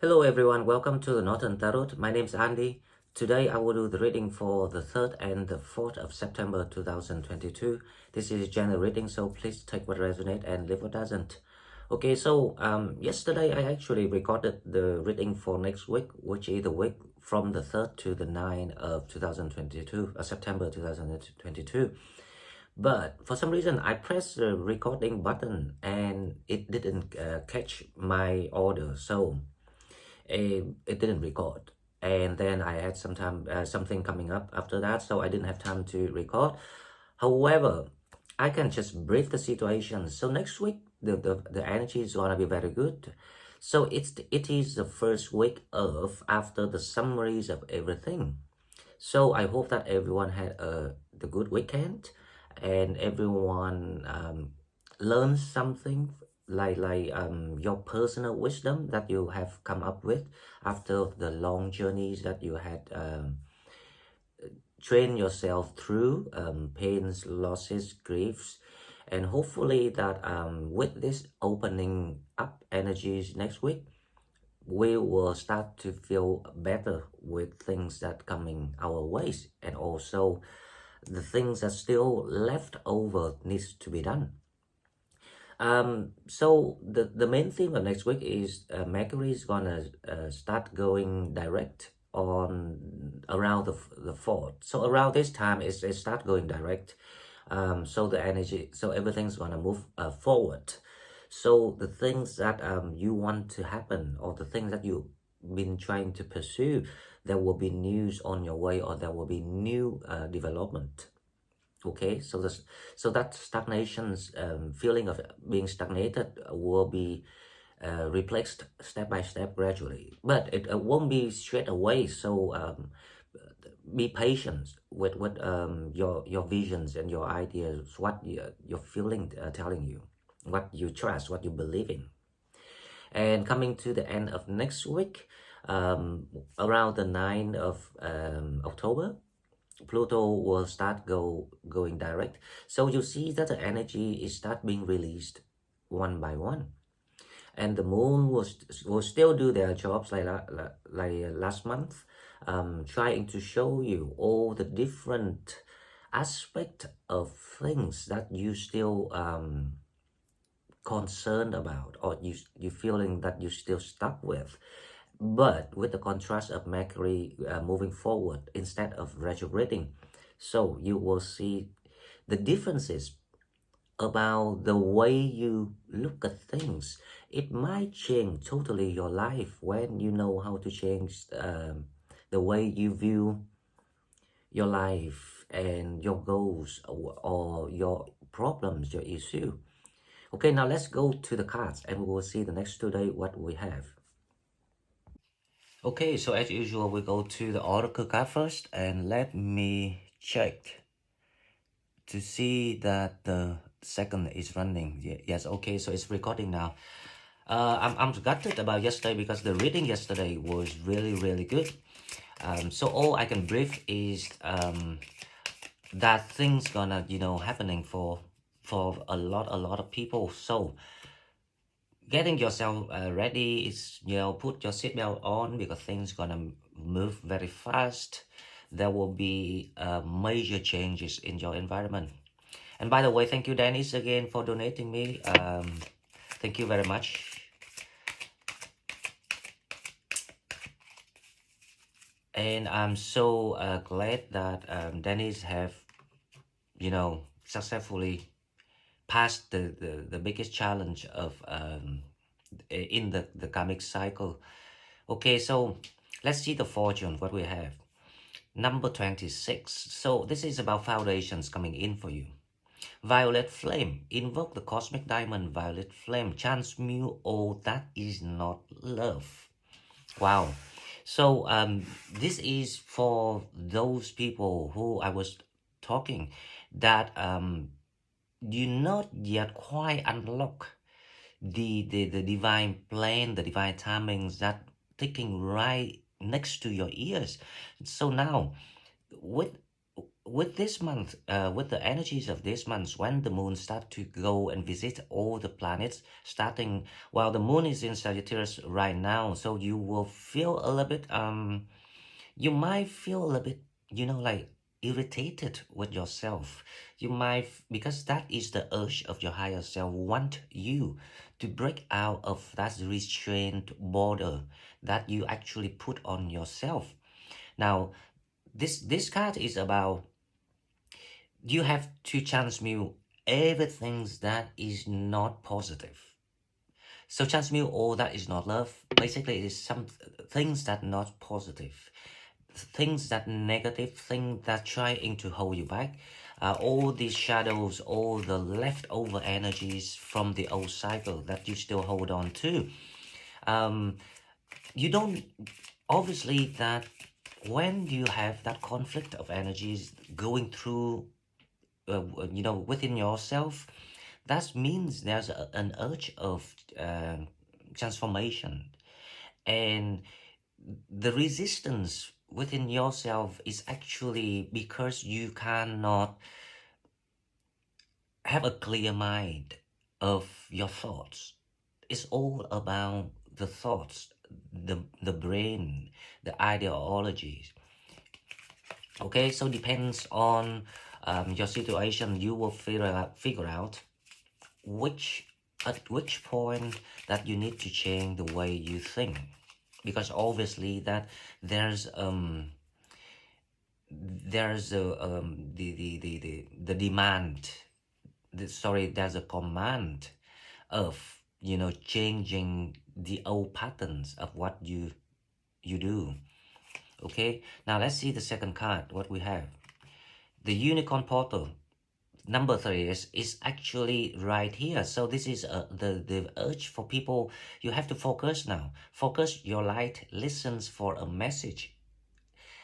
Hello everyone, welcome to the Northern Tarot. My name is Andy. Today I will do the reading for the 3rd and the 4th of September 2022. This is a general reading, so please take what resonates and leave what doesn't. Okay, so yesterday I actually recorded the reading for next week, which is the week from the 3rd to the 9th of 2022, September 2022. But for some reason, I pressed the recording button and it didn't catch my order. So it didn't record, and then I had something coming up after that, so I didn't have time to record. However, I can just brief the situation. So next week the energy is gonna be very good. So it is the first week of after the summaries of everything. So I hope that everyone had the good weekend, and everyone learned something, like your personal wisdom that you have come up with after the long journeys that you had trained yourself through, pains, losses, griefs, and hopefully that with this opening up energies next week, we will start to feel better with things that coming our ways, and also the things that still left over needs to be done. So the main theme of next week is Mercury is gonna start going direct on around the 4th. So around this time it start going direct. So the energy, so everything's gonna move forward. So the things that you want to happen, or the things that you've been trying to pursue, there will be news on your way, or there will be new development. Okay, so that stagnation's feeling of being stagnated will be replaced step by step gradually, but it won't be straight away. So be patient with what your visions and your ideas, what your feeling telling you, what you trust, what you believe in. And coming to the end of next week, around the 9th of October, Pluto will start going direct. So you see that the energy is start being released one by one, and the moon will still do their jobs like last month, trying to show you all the different aspect of things that you still concerned about, or you feeling that you still stuck with. But with the contrast of Mercury moving forward instead of retrograding, so you will see the differences about the way you look at things. It might change totally your life when you know how to change the way you view your life and your goals, or your problems, your issue. Okay, now let's go to the cards and we will see the next 2 days what we have. Okay, so as usual, we go to the Oracle card first, and let me check to see that the second is running. Yes, okay, so it's recording now. I'm gutted about yesterday because the reading yesterday was really good. So all I can brief is that things gonna happening for a lot of people. So getting yourself ready is, put your seatbelt on, because things gonna move very fast. There will be major changes in your environment. And by the way, thank you Dennis again for donating me. Thank you very much. And I'm so glad that Dennis have successfully passed the biggest challenge of in the karmic cycle. Okay, so let's see the fortune, what we have. Number 26. So this is about foundations coming in for you. Violet flame. Invoke the cosmic diamond violet flame. Transmute all that is not love. Wow. So this is for those people who I was talking, that do not yet quite unlock the divine plan, the divine timings that ticking right next to your ears. So now, with with this month, with the energies of this month, when the moon start to go and visit all the planets, starting while the moon is in Sagittarius right now, so you will feel a little bit, you might feel a little bit, like irritated with yourself. You might, because that is the urge of your higher self, want you to break out of that restrained border that you actually put on yourself. Now, this card is about you have to transmute everything that is not positive. So transmute all that is not love. Basically, it is some things that not positive, things that negative, things that trying to hold you back. All these shadows, all the leftover energies from the old cycle that you still hold on to. You don't, obviously, that when you have that conflict of energies going through within yourself, that means there's an urge of transformation, and the resistance within yourself is actually because you cannot have a clear mind of your thoughts. It's all about the thoughts, the brain, the ideologies. Okay, so depends on your situation. You will figure out which at which point that you need to change the way you think, because obviously that there's the demand, there's a command of changing the old patterns of what you do. Okay, now let's see the second card. What we have, the unicorn portal. Number 3 is actually right here. So this is the urge for people. You have to focus now. Focus your light, listens for a message.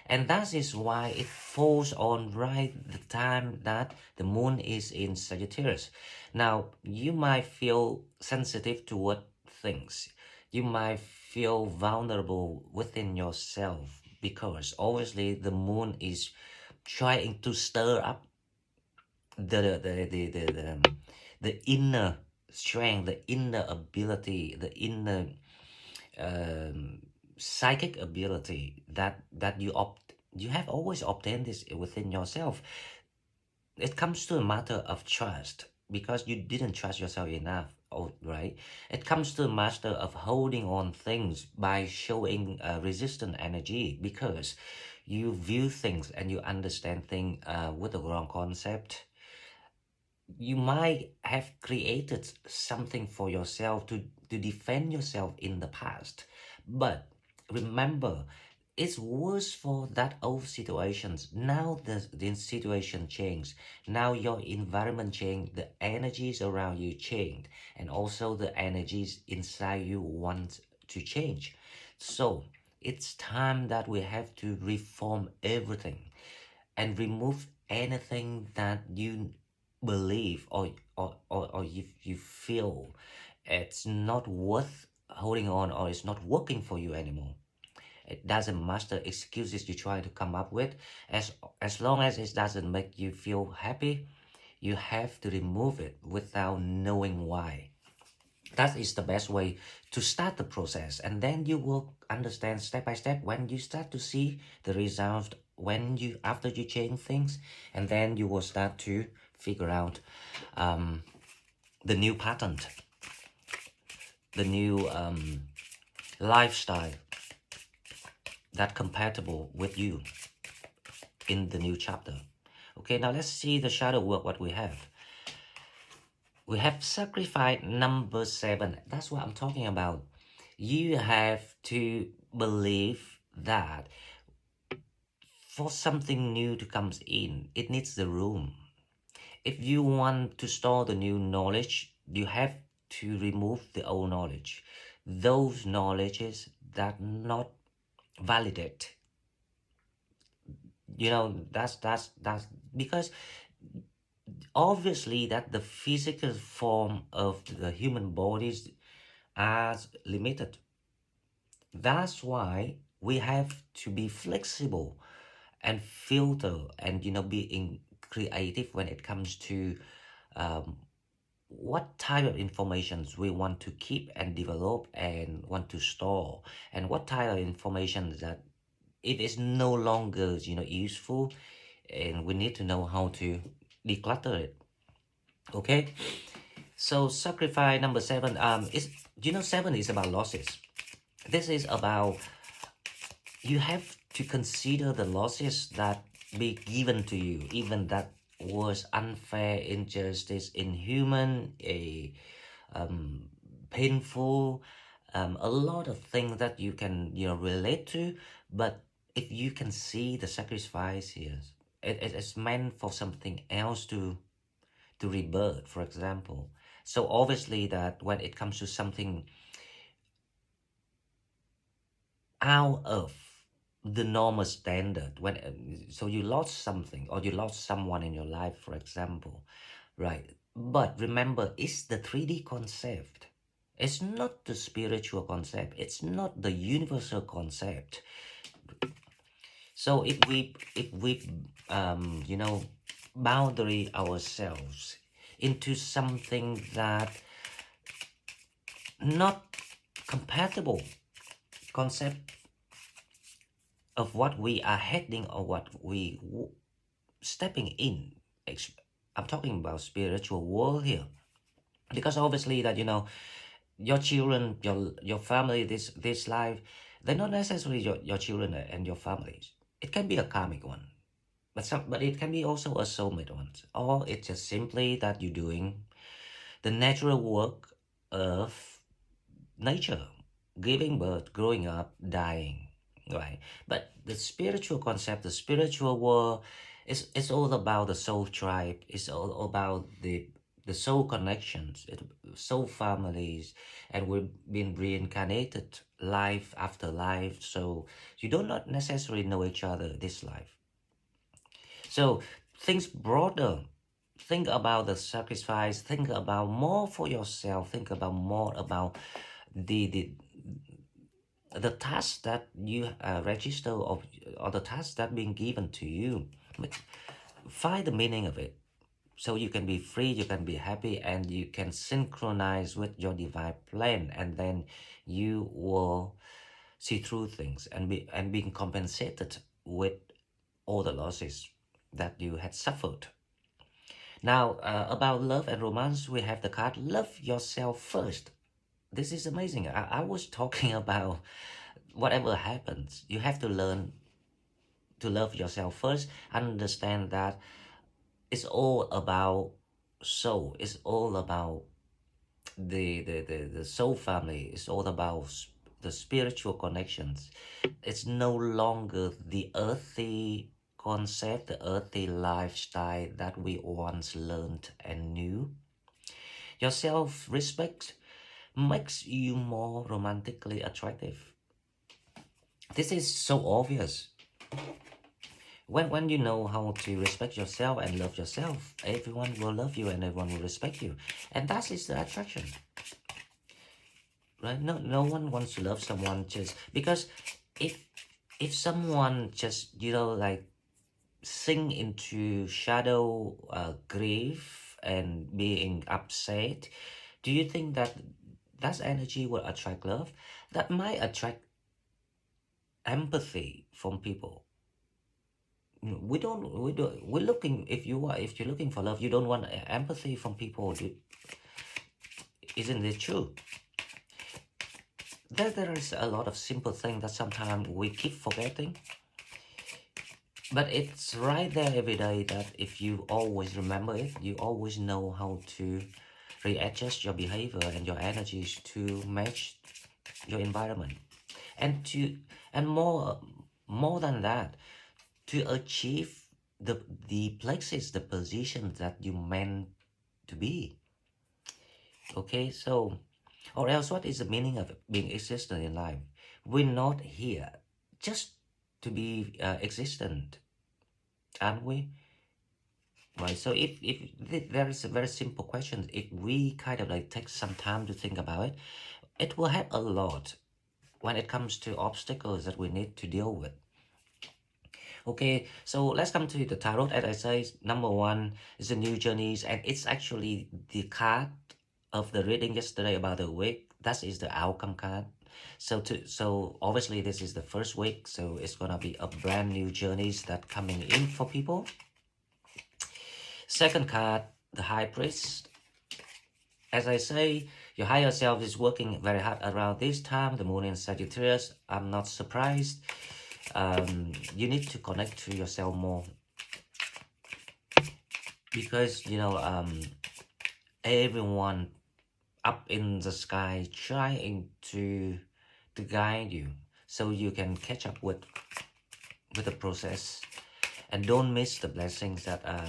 And that is why it falls on right the time that the moon is in Sagittarius. Now, you might feel sensitive toward things. You might feel vulnerable within yourself because obviously the moon is trying to stir up the inner strength, the inner ability, the inner um, psychic ability that you have always obtained this within yourself. It comes to a matter of trust because you didn't trust yourself enough. Oh, right. It comes to a matter of holding on things by showing resistant energy because you view things and you understand things with the wrong concept. You might have created something for yourself to defend yourself in the past. But remember, it's worse for that old situations. Now the situation changed. Now your environment changed, the energies around you changed, and also the energies inside you want to change. So it's time that we have to reform everything and remove anything that you believe or you feel it's not worth holding on or it's not working for you anymore. It doesn't matter excuses you try to come up with, as long as it doesn't make you feel happy, you have to remove it without knowing why. That is the best way to start the process, and then you will understand step by step when you start to see the result when you after you change things, and then you will start to figure out the new pattern, the new lifestyle that compatible with you in the new chapter. Okay, now let's see the shadow work. What we have, sacrifice number 7. That's what I'm talking about. You have to believe that for something new to come in, it needs the room. If you want to store the new knowledge, you have to remove the old knowledge. Those knowledges that not validate. That's because obviously that the physical form of the human bodies are limited. That's why we have to be flexible and filter, and being creative when it comes to um, what type of informations we want to keep and develop and want to store, and what type of information that it is no longer useful, and we need to know how to declutter it. Okay, so sacrifice number seven is, 7 is about losses. This is about, you have to consider the losses that be given to you, even that was unfair, injustice, inhuman, um, painful, a lot of things that you can relate to. But if you can see the sacrifice here, it is meant for something else to rebirth, for example. So obviously that when it comes to something out of the normal standard, when so you lost something or you lost someone in your life, for example, right? But remember, it's the 3D concept. It's not the spiritual concept. It's not the universal concept. So if we boundary ourselves into something that not compatible concept of what we are heading or what we stepping in. I'm talking about spiritual world here, because obviously that your children, your family, this life, they're not necessarily your children and your families. It can be a karmic one, but it can be also a soulmate one, or it's just simply that you're doing the natural work of nature, giving birth, growing up, dying, right? But the spiritual concept, the spiritual world, is all about the soul tribe. It's all about the soul connections, soul families, and we've been reincarnated life after life. So you do not necessarily know each other this life. So think broader. Think about the sacrifice. Think about more for yourself. Think about more about the the task that you register, or the task that being given to you. Find the meaning of it, so you can be free, you can be happy, and you can synchronize with your divine plan, and then you will see through things and being compensated with all the losses that you had suffered. Now, about love and romance, we have the card Love Yourself First. This is amazing. I was talking about whatever happens, you have to learn to love yourself first. Understand that it's all about soul. It's all about the soul family. It's all about the spiritual connections. It's no longer the earthy concept, the earthy lifestyle that we once learned and knew. Your self-respect makes you more romantically attractive. This is so obvious. When you know how to respect yourself and love yourself, everyone will love you and everyone will respect you. And that is the attraction. Right? No one wants to love someone just because if someone just, like sink into shadow grief and being upset, do you think that energy will attract love? That might attract empathy from people. We're looking, if you're looking for love, you don't want empathy from people. Isn't it true? There is a lot of simple things that sometimes we keep forgetting, but it's right there every day, that if you always remember it, you always know how to readjust your behavior and your energies to match your environment, and more than that, to achieve the places, the positions that you meant to be. Okay, so, or else what is the meaning of being existent in life? We're not here just to be existent, aren't we? Right. So if there is a very simple question, if we kind of like take some time to think about it, it will help a lot when it comes to obstacles that we need to deal with. Okay, so let's come to the tarot. As I say, number one is the new journeys, and it's actually the card of the reading yesterday about the week. That is the outcome card. So obviously this is the first week, so it's gonna be a brand new journeys that coming in for people. Second card, the High Priest. As I say, your higher self is working very hard around this time. The moon in Sagittarius. I'm not surprised. You need to connect to yourself more because everyone up in the sky trying to guide you so you can catch up with the process and don't miss the blessings that are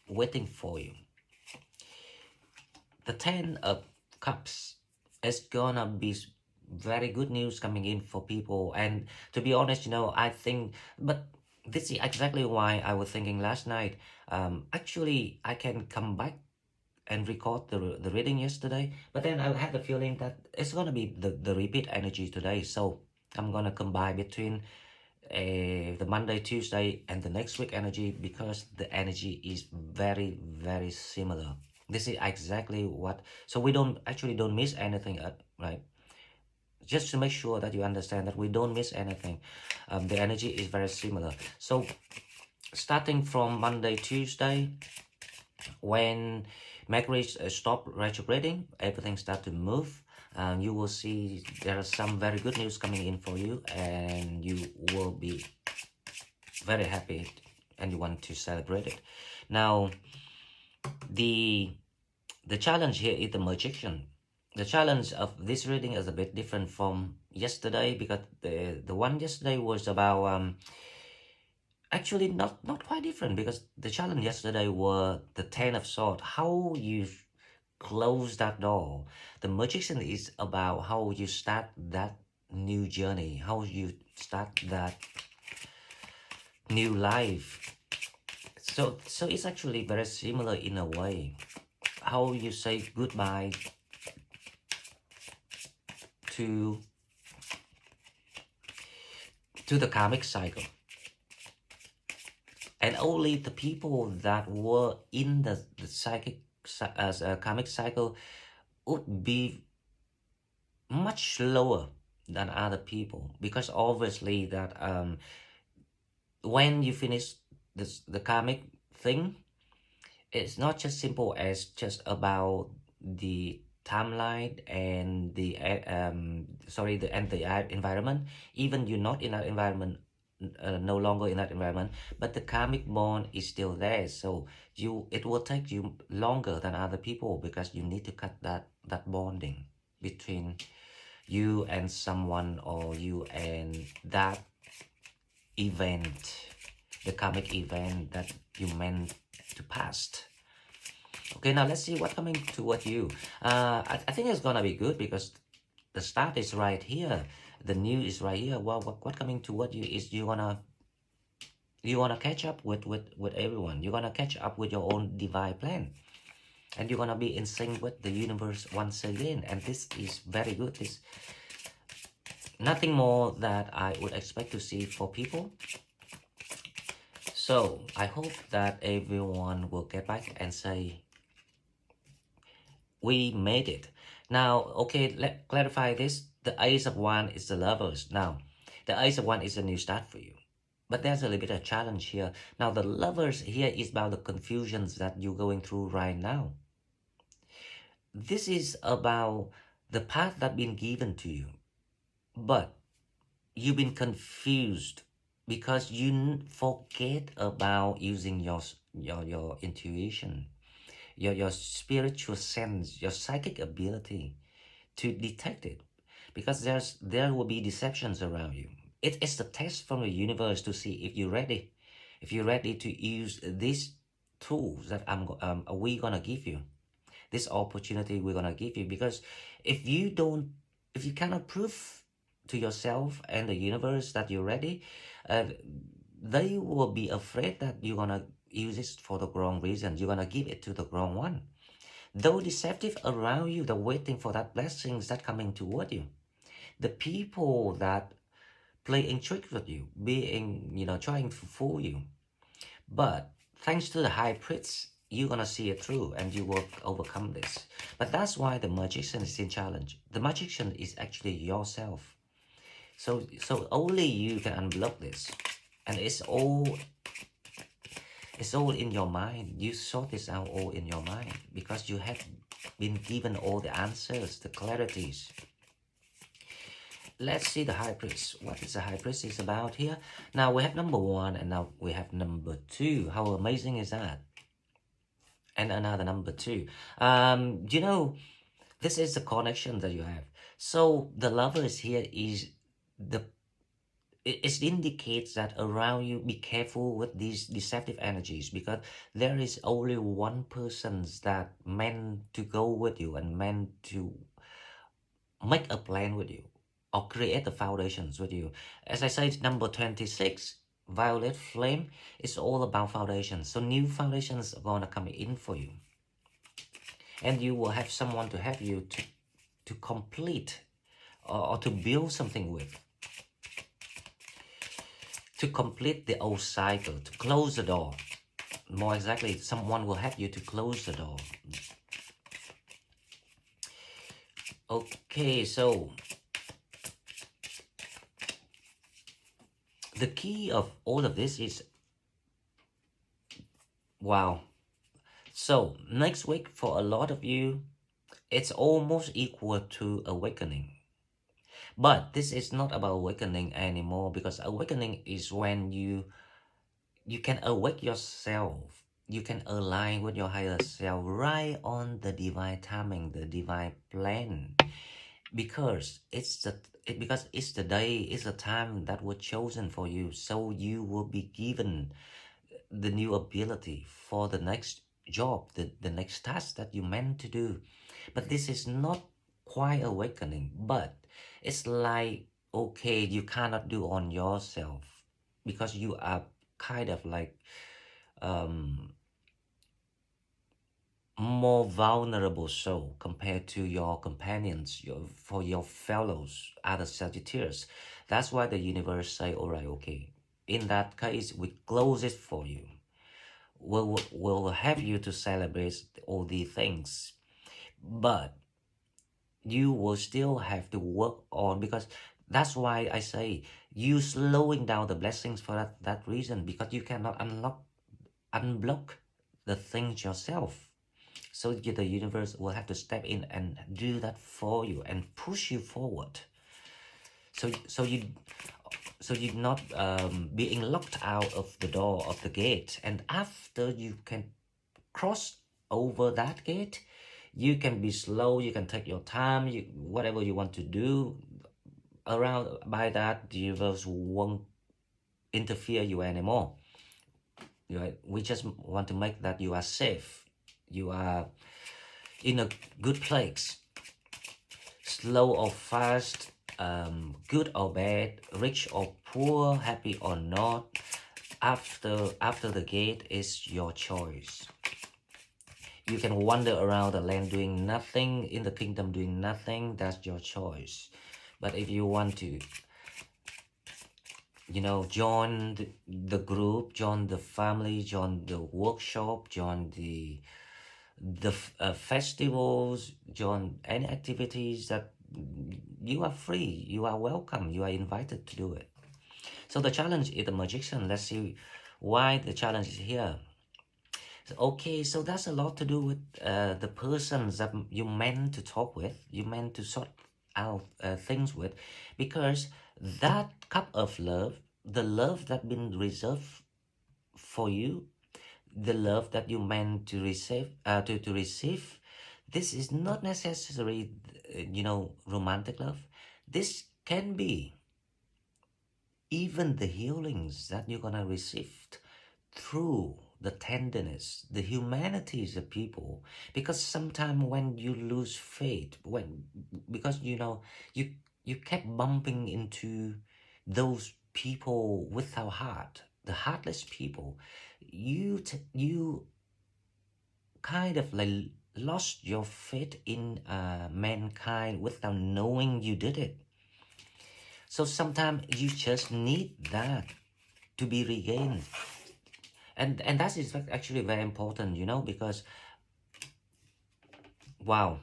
waiting for you. The 10 of Cups is gonna be very good news coming in for people. And to be honest, I think, but this is exactly why I was thinking last night. Actually, I can come back and record the reading yesterday, but then I had the feeling that it's gonna be the repeat energy today. So I'm gonna combine between the Monday, Tuesday, and the next week energy because the energy is very, very similar. This is exactly what, so we don't miss anything, right? Just to make sure that you understand that we don't miss anything. The energy is very similar. So starting from Monday, Tuesday, when Mercury stop retrograding, everything start to move. You will see there are some very good news coming in for you, and you will be very happy, and you want to celebrate it. Now, the challenge here is the magician. The challenge of this reading is a bit different from yesterday because the one yesterday was about actually not quite different because the challenge yesterday were the 10 of Swords. How you close that door. The magician is about how you start that new journey, how you start that new life. So it's actually very similar in a way. How you say goodbye to the karmic cycle. And only the people that were in the karmic cycle would be much slower than other people, because obviously that when you finish the karmic thing, it's not just simple as just about the timeline and the environment. Even you're not in that environment, no longer in that environment, but the karmic bond is still there. So it will take you longer than other people because you need to cut that bonding between you and someone, or you and that event, the karmic event that you meant to past. Okay, now let's see what coming toward you. I think it's gonna be good because the start is right here, the new is right here. Well, what coming toward you is you wanna catch up with everyone. You're gonna catch up with your own divine plan, and you're gonna be in sync with the universe once again. And this is very good. This nothing more that I would expect to see for people. So I hope that everyone will get back and say, we made it. Now, okay, let's clarify this. The Ace of Wands is the Lovers. Now, the Ace of Wands is a new start for you. But there's a little bit of challenge here. Now, the Lovers here is about the confusions that you're going through right now. This is about the path that's been given to you. But you've been confused because you forget about using your intuition, your spiritual sense, your psychic ability to detect it, because there will be deceptions around you. It's the test from the universe to see if you're ready, to use these tools that we gonna give you, this opportunity we're gonna give you. Because if you cannot prove to yourself and the universe that you're ready, they will be afraid that you're gonna use it for the wrong reason. You're gonna give it to the wrong one. Though deceptive around you, they're waiting for that blessings that coming toward you. The people that playing tricks with you, being, trying to fool you. But thanks to the high priest, you're gonna see it through and you will overcome this. But that's why the magician is in challenge. The magician is actually yourself. So only you can unblock this. And it's all in your mind. You sort this out all in your mind because you have been given all the answers, the clarities. Let's see the high priest. What is the high priest is about here? Now we have number 1 and now we have number 2. How amazing is that? And another number 2. This is the connection that you have. So the lovers here is the it indicates that around you, be careful with these deceptive energies, because there is only one person that meant to go with you and meant to make a plan with you or create the foundations with you. As I said, number 26, violet flame, is all about foundations. So new foundations are going to come in for you. And you will have someone to help you to complete or to build something with. To complete the old cycle, to close the door. More exactly, someone will help you to close the door. Okay, so the key of all of this is, wow. So next week for a lot of you, it's almost equal to awakening. But this is not about awakening anymore, because awakening is when you can awake yourself. You can align with your higher self right on the divine timing, the divine plan. Because it's the day, it's the time that was chosen for you. So you will be given the new ability for the next job, the next task that you meant to do. But this is not quite awakening, but it's like, okay, you cannot do on yourself because you are kind of like more vulnerable soul compared to your companions, for your fellows, other Sagittarius. That's why the universe say, all right, okay, in that case, we close it for you. We'll have you to celebrate all these things, but you will still have to work on, because that's why I say you slowing down the blessings for that reason, because you cannot unblock the things yourself. So the universe will have to step in and do that for you and push you forward. So you're not being locked out of the door of the gate. And after you can cross over that gate, you can be slow. You can take your time. Whatever you want to do around by that, the universe won't interfere you anymore. Right? We just want to make that you are safe. You are in a good place, slow or fast, good or bad, rich or poor, happy or not. After the gate is your choice. You can wander around the land doing nothing, in the kingdom doing nothing. That's your choice. But if you want to, join the group, join the family, join the workshop, join the festivals, join any activities, that you are free, you are welcome, you are invited to do it. So the challenge is the magician. Let's see why the challenge is here. Okay, so that's a lot to do with the persons that you meant to talk with, you meant to sort out things with, because that cup of love, the love that been reserved for you, the love that you meant to receive, to receive, this is not necessarily, romantic love. This can be even the healings that you're gonna receive through the tenderness, the humanities of people. Because sometimes when you lose faith, because you kept bumping into those people without heart, the heartless people, you kind of like lost your faith in mankind without knowing you did it. So sometimes you just need that to be regained. And that is actually very important, you know, because wow,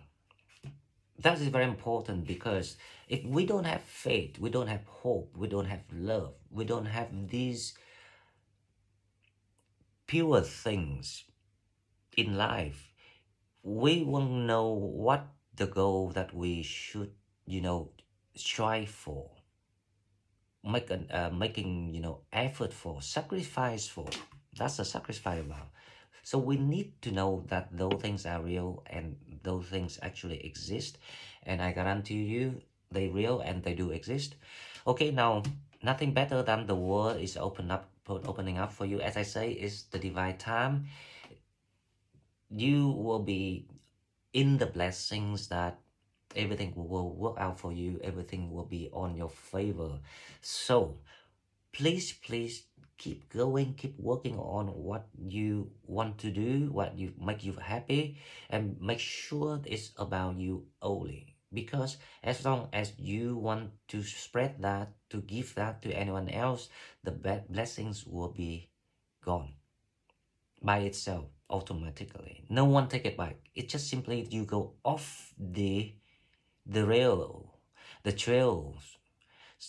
that is very important, because if we don't have faith, we don't have hope, we don't have love, we don't have these pure things in life, we won't know what the goal that we should, you know, strive for, making, you know, effort for, sacrifice for. That's a sacrifice about. So we need to know that those things are real and those things actually exist, and I guarantee you they real and they do exist. Okay, now nothing better than the world is opening up for you. As I say, is the divine time. You will be in the blessings that everything will work out for you, everything will be on your favor. So please keep going, keep working on what you want to do, what you make you happy, and make sure it's about you only, because as long as you want to spread that, to give that to anyone else, the blessings will be gone by itself automatically. No one take it back. It's just simply you go off the rail, the trails.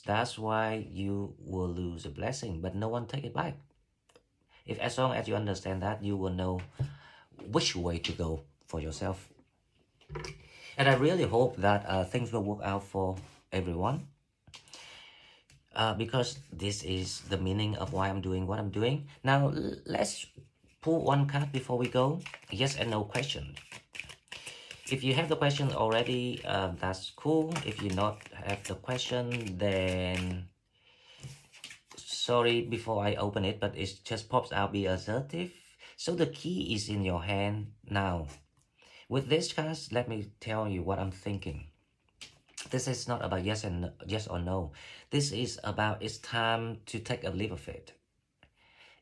That's why you will lose a blessing, but no one take it back. If as long as you understand that, you will know which way to go for yourself. And I really hope that things will work out for everyone, because this is the meaning of why I'm doing what I'm doing. Now let's pull one card before we go. Yes and no question. If you have the question already, that's cool. If you not have the question, then sorry before I open it, but it just pops out, be assertive. So the key is in your hand now. With this card, let me tell you what I'm thinking. This is not about yes or no. This is about it's time to take a leap of it.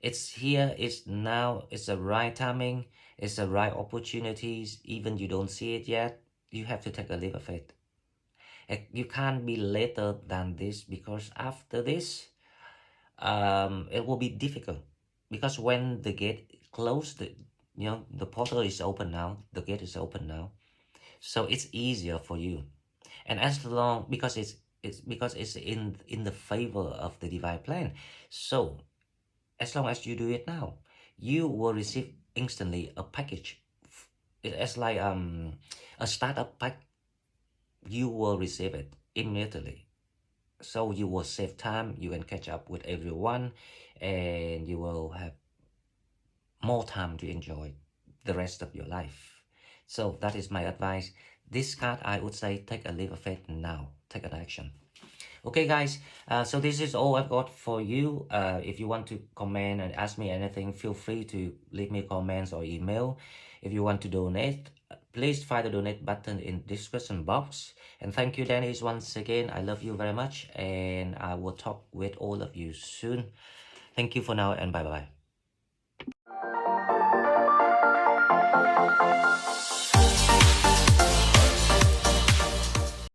It's here, it's now, it's the right timing, it's the right opportunities. Even you don't see it yet, you have to take a leap of it. You can't be later than this, because after this, it will be difficult, because when the gate closed, you know, the portal is open now, the gate is open now, so it's easier for you. And as long, because it's in the favor of the divine plan, so as long as you do it now, you will receive instantly a package. It's like a startup pack. You will receive it immediately, so you will save time, you can catch up with everyone, and you will have more time to enjoy the rest of your life. So that is my advice. This card, I would say, take a leap of faith now, take an action. Okay guys, so this is all I've got for you. If you want to comment and ask me anything, feel free to leave me comments or email. If you want to donate, please find the donate button in description box. And thank you Dennis once again. I love you very much, and I will talk with all of you soon. Thank you for now, and bye bye.